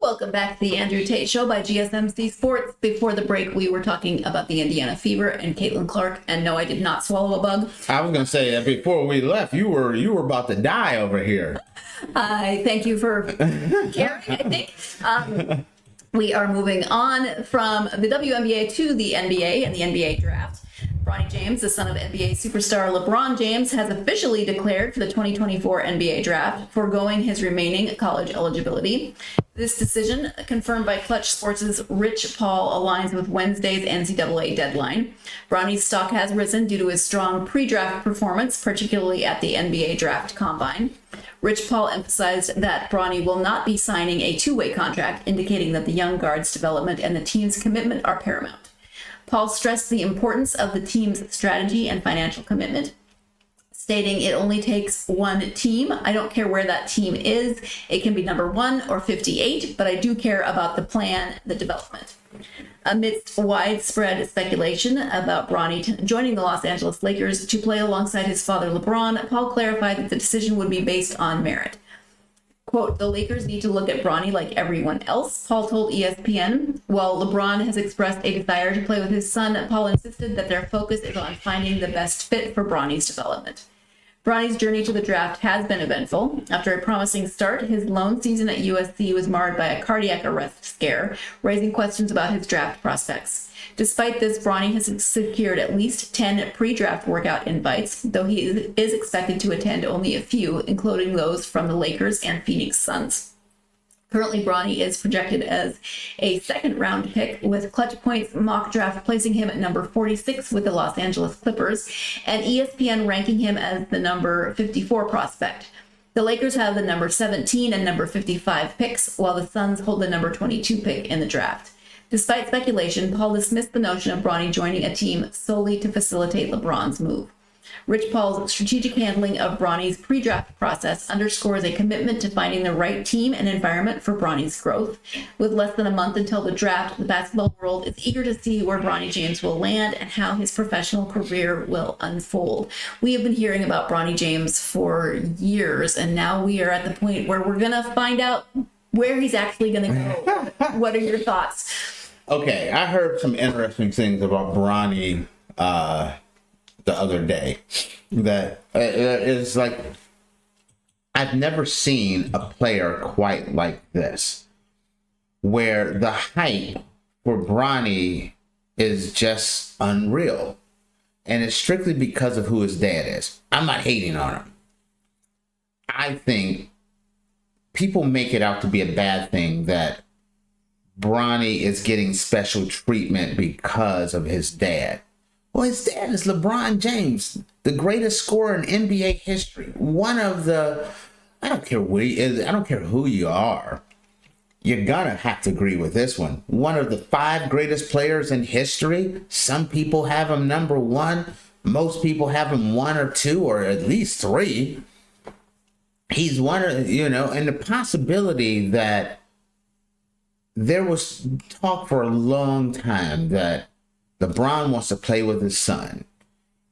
Welcome back to the Andrew Tate Show by GSMC Sports. Before the break, we were talking about the Indiana Fever and Caitlin Clark, and no, I did not swallow a bug. I was going to say that before we left, you were about to die over here. I thank you for caring, I think. We are moving on from the WNBA to the NBA and the NBA draft. Bronny James, the son of NBA superstar LeBron James, has officially declared for the 2024 NBA draft, foregoing his remaining college eligibility. This decision, confirmed by Clutch Sports' Rich Paul, aligns with Wednesday's NCAA deadline. Bronny's stock has risen due to his strong pre-draft performance, particularly at the NBA Draft Combine. Rich Paul emphasized that Bronny will not be signing a two-way contract, indicating that the young guard's development and the team's commitment are paramount. Paul stressed the importance of the team's strategy and financial commitment, stating it only takes one team. I don't care where that team is. It can be number 1 or 58, but I do care about the plan, the development. Amidst widespread speculation about Bronny joining the Los Angeles Lakers to play alongside his father LeBron, Paul clarified that the decision would be based on merit. Quote, the Lakers need to look at Bronny like everyone else, Paul told ESPN. While LeBron has expressed a desire to play with his son, Paul insisted that their focus is on finding the best fit for Bronny's development. Bronny's journey to the draft has been eventful. After a promising start, his lone season at USC was marred by a cardiac arrest scare, raising questions about his draft prospects. Despite this, Bronny has secured at least 10 pre-draft workout invites, though he is expected to attend only a few, including those from the Lakers and Phoenix Suns. Currently, Bronny is projected as a second-round pick, with Clutch Points mock draft placing him at number 46 with the Los Angeles Clippers, and ESPN ranking him as the number 54 prospect. The Lakers have the number 17 and number 55 picks, while the Suns hold the number 22 pick in the draft. Despite speculation, Paul dismissed the notion of Bronny joining a team solely to facilitate LeBron's move. Rich Paul's strategic handling of Bronny's pre-draft process underscores a commitment to finding the right team and environment for Bronny's growth. With less than a month until the draft, the basketball world is eager to see where Bronny James will land and how his professional career will unfold. We have been hearing about Bronny James for years, and now we are at the point where we're going to find out where he's actually going to go. What are your thoughts? Okay, I heard some interesting things about Bronny the other day. That it's like, I've never seen a player quite like this, where the hype for Bronny is just unreal. And it's strictly because of who his dad is. I'm not hating on him. I think people make it out to be a bad thing that Bronny is getting special treatment because of his dad. Well, his dad is LeBron James, the greatest scorer in NBA history. One of the, I don't care where he is, I don't care who you are. You're gonna have to agree with this one. One of the 5 greatest players in history. Some people have him number 1. Most people have him 1 or 2 or at least 3. He's one of, and the possibility that there was talk for a long time that LeBron wants to play with his son.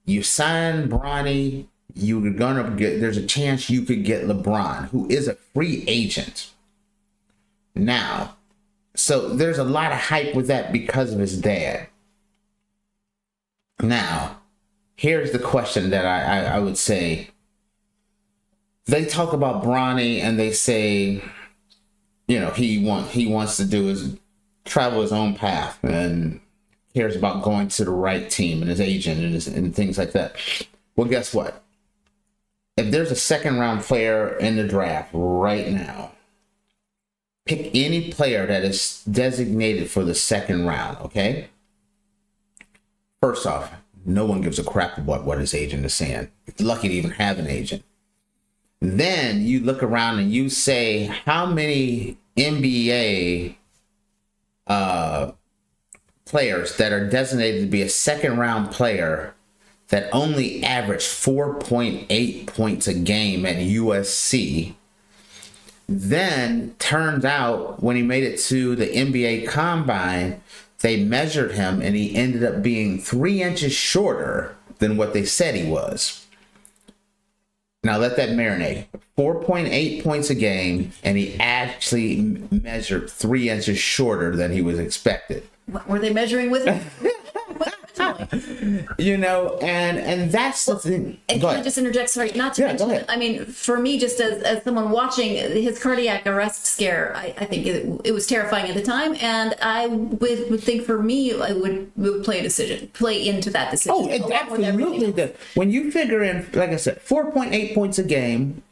You sign Bronny, there's a chance you could get LeBron, who is a free agent. Now, so there's a lot of hype with that because of his dad. Now, here's the question that I would say. They talk about Bronny and they say, he wants to do his travel his own path and cares about going to the right team and his agent and things like that. Well, guess what? If there's a second round player in the draft right now, pick any player that is designated for the second round, okay? First off, no one gives a crap about what his agent is saying. It's lucky to even have an agent. Then you look around and you say, how many NBA players that are designated to be a second round player that only averaged 4.8 points a game at USC, then turns out when he made it to the NBA Combine, they measured him and he ended up being 3 inches shorter than what they said he was. Now let that marinate. 4.8 points a game, and he actually measured 3 inches shorter than he was expected. What were they measuring with? You know, and that's the thing. And can I just interject? Sorry, not to mention. Go ahead. I mean, for me, just as someone watching his cardiac arrest scare, I think it was terrifying at the time, and I would think for me, it would play into that decision. Oh, it absolutely does. When you figure in, like I said, 4.8 points a game,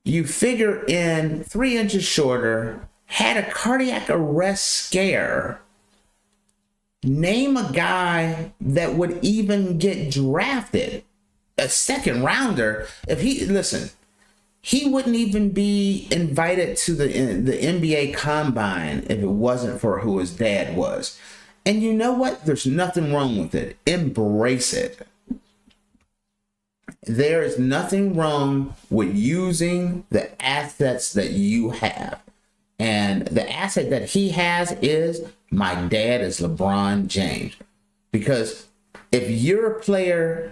you figure in 3 inches shorter, had a cardiac arrest scare. Name a guy that would even get drafted, a second rounder. If he wouldn't even be invited to the NBA Combine if it wasn't for who his dad was. And you know what? There's nothing wrong with it. Embrace it. There is nothing wrong with using the assets that you have. And the asset that he has is, my dad is LeBron James. Because if you're a player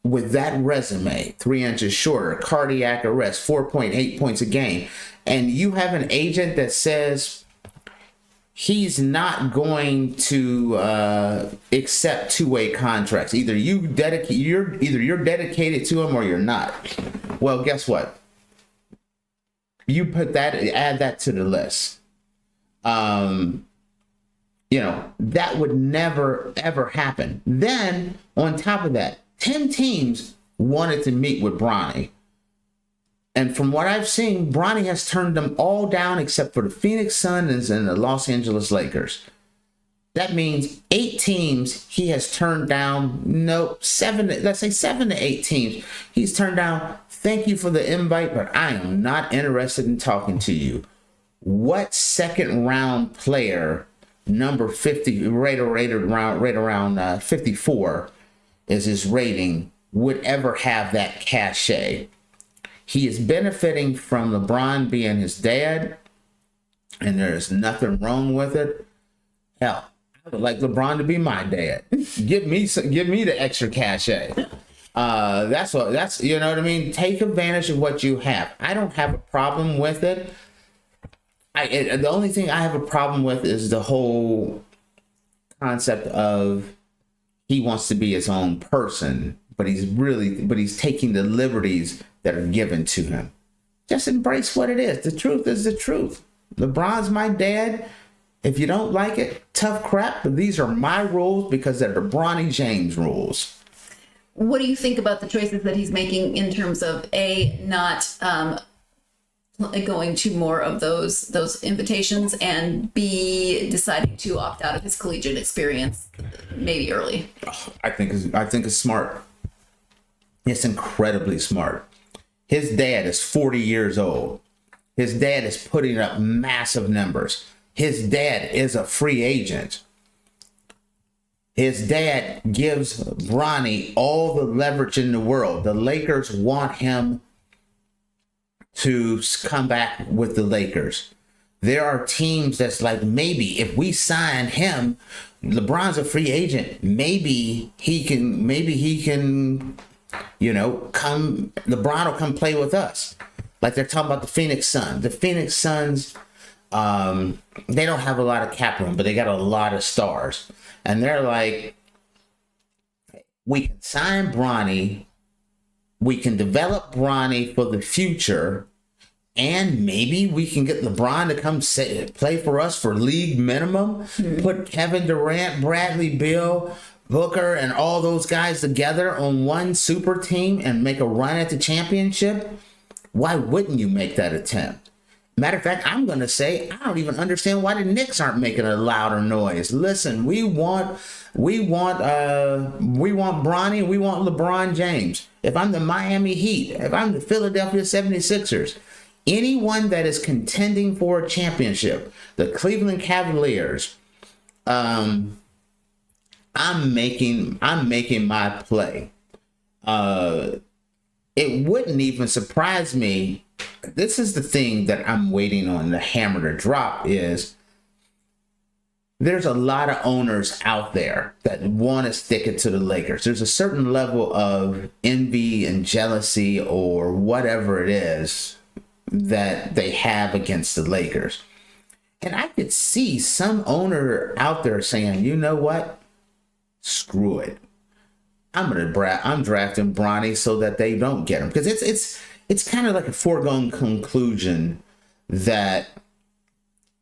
with that resume, 3 inches shorter, cardiac arrest, 4.8 points a game, and you have an agent that says he's not going to accept two-way contracts. Either you're dedicated to him or you're not. Well, guess what? You add that to the list. You know, that would never, ever happen. Then, on top of that, 10 teams wanted to meet with Bronny. And from what I've seen, Bronny has turned them all down except for the Phoenix Suns and the Los Angeles Lakers. That means 8 teams he has turned down. Nope, 7 to 8 teams he's turned down. Thank you for the invite, but I am not interested in talking to you. What second round player, number 50, rated around 54 is his rating, would ever have that cachet? He is benefiting from LeBron being his dad, and there's nothing wrong with it. Hell, I would like LeBron to be my dad. Give me the extra cachet. That's you know what I mean. Take advantage of what you have. I don't have a problem with it. The only thing I have a problem with is the whole concept of he wants to be his own person, but he's taking the liberties that are given to him. Just embrace what it is. The truth is the truth. LeBron's my dad. If you don't like it, tough crap, but these are my rules because they're the Bronny James rules. What do you think about the choices that he's making in terms of not going to more of those invitations, and B, deciding to opt out of his collegiate experience maybe early? I think it's smart. It's incredibly smart. His dad is 40 years old. His dad is putting up massive numbers. His dad is a free agent. His dad gives Bronny all the leverage in the world. The Lakers want him to come back with the Lakers. There are teams that's like, maybe if we sign him, LeBron's a free agent. Maybe he can, you know, LeBron will come play with us. Like they're talking about the Phoenix Suns. The Phoenix Suns, they don't have a lot of cap room, but they got a lot of stars. And they're like, we can sign Bronny, we can develop Bronny for the future, and maybe we can get LeBron to come play for us for league minimum, put Kevin Durant, Bradley Beal, Booker, and all those guys together on one super team and make a run at the championship. Why wouldn't you make that attempt? Matter of fact, I'm going to say, I don't even understand why the Knicks aren't making a louder noise. Listen, we want Bronny, we want LeBron James. If I'm the Miami Heat, if I'm the Philadelphia 76ers, anyone that is contending for a championship, the Cleveland Cavaliers, I'm making my play. It wouldn't even surprise me. This is the thing that I'm waiting on the hammer to drop is there's a lot of owners out there that want to stick it to the Lakers. There's a certain level of envy and jealousy or whatever it is that they have against the Lakers. And I could see some owner out there saying, you know what? Screw it. I'm drafting Bronny so that they don't get him. Because it's kind of like a foregone conclusion that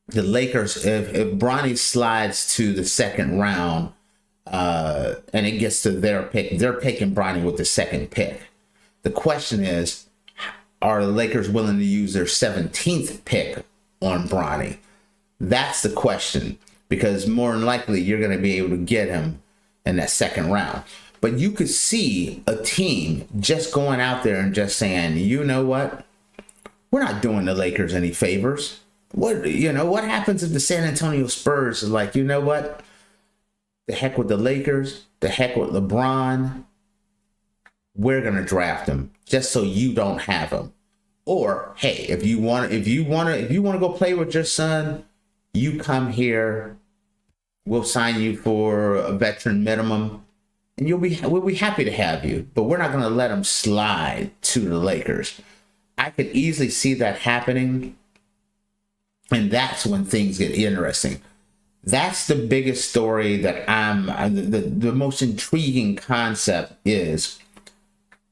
the Lakers, if Bronny slides to the second round and it gets to their pick, they're picking Bronny with the second pick. The question is, are the Lakers willing to use their 17th pick on Bronny? That's the question, because more than likely you're going to be able to get him in that second round. But you could see a team just going out there and just saying, you know what? We're not doing the Lakers any favors. What happens if the San Antonio Spurs is like, you know what? The heck with the Lakers, the heck with LeBron. We're going to draft him just so you don't have him. Or, hey, if you want to go play with your son, you come here. We'll sign you for a veteran minimum, and we'll be happy to have you. But we're not going to let him slide to the Lakers. I could easily see that happening, and that's when things get interesting. That's the biggest story that the most intriguing concept is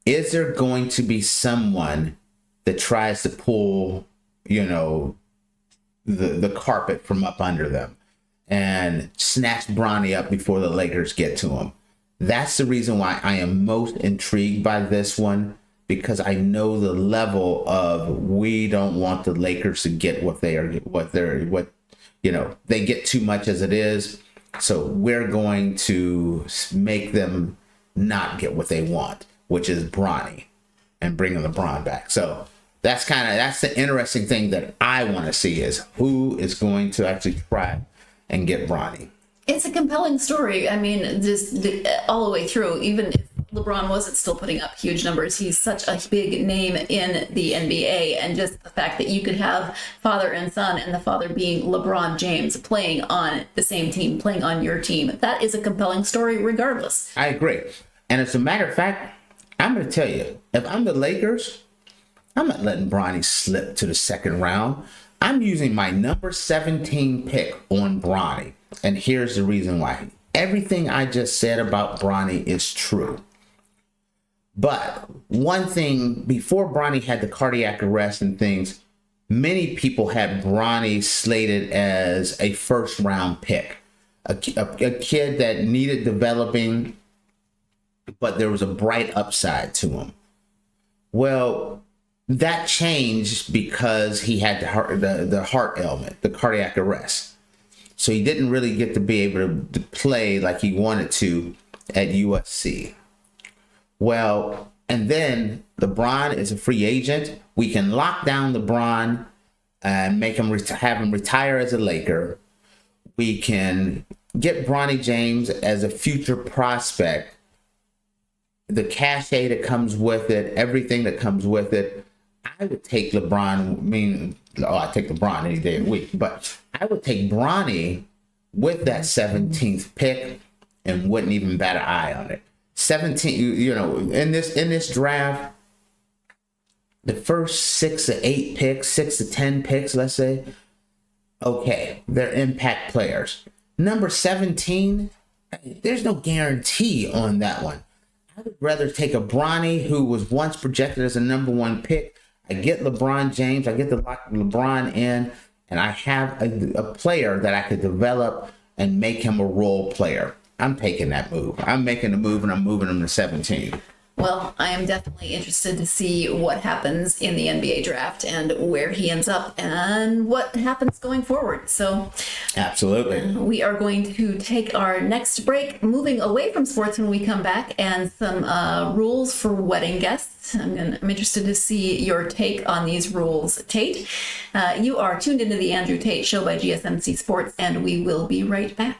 there going to be someone that tries to pull, the carpet from up under them and snatch Bronny up before the Lakers get to him? That's the reason why I am most intrigued by this one, because I know the level of, we don't want the Lakers to get they get too much as it is. So we're going to make them not get what they want, which is Bronny, and bringing LeBron back. So that's the interesting thing that I want to see, is who is going to actually try and get Bronny. It's a compelling story. I mean, just all the way through, even if LeBron wasn't still putting up huge numbers, he's such a big name in the NBA. And just the fact that you could have father and son, and the father being LeBron James, playing on the same team, playing on your team, that is a compelling story regardless. I agree. And as a matter of fact, I'm going to tell you, if I'm the Lakers, I'm not letting Bronny slip to the second round. I'm using my number 17 pick on Bronny. And here's the reason why. Everything I just said about Bronny is true. But one thing, before Bronny had the cardiac arrest and things, many people had Bronny slated as a first round pick. A kid that needed developing, but there was a bright upside to him. Well, that changed because he had the heart ailment, the cardiac arrest. So he didn't really get to be able to play like he wanted to at USC. Well, and then LeBron is a free agent. We can lock down LeBron and make him have him retire as a Laker. We can get Bronny James as a future prospect. The cachet that comes with it, everything that comes with it. I would take LeBron. I'd take LeBron any day of the week, but I would take Bronny with that 17th pick and wouldn't even bat an eye on it. 17, in this draft, the first 6 to 8 picks, 6 to 10 picks, let's say, okay, they're impact players. Number 17, there's no guarantee on that one. I would rather take a Bronny who was once projected as a number 1 pick. I get LeBron James, I get to lock LeBron in, and I have a player that I could develop and make him a role player. I'm taking that move. I'm making the move, and I'm moving him to 17. Well, I am definitely interested to see what happens in the NBA draft and where he ends up and what happens going forward. So absolutely. We are going to take our next break, moving away from sports when we come back, and some rules for wedding guests. I'm interested to see your take on these rules, Tate. You are tuned into the Andrew Tate Show by GSMC Sports, and we will be right back.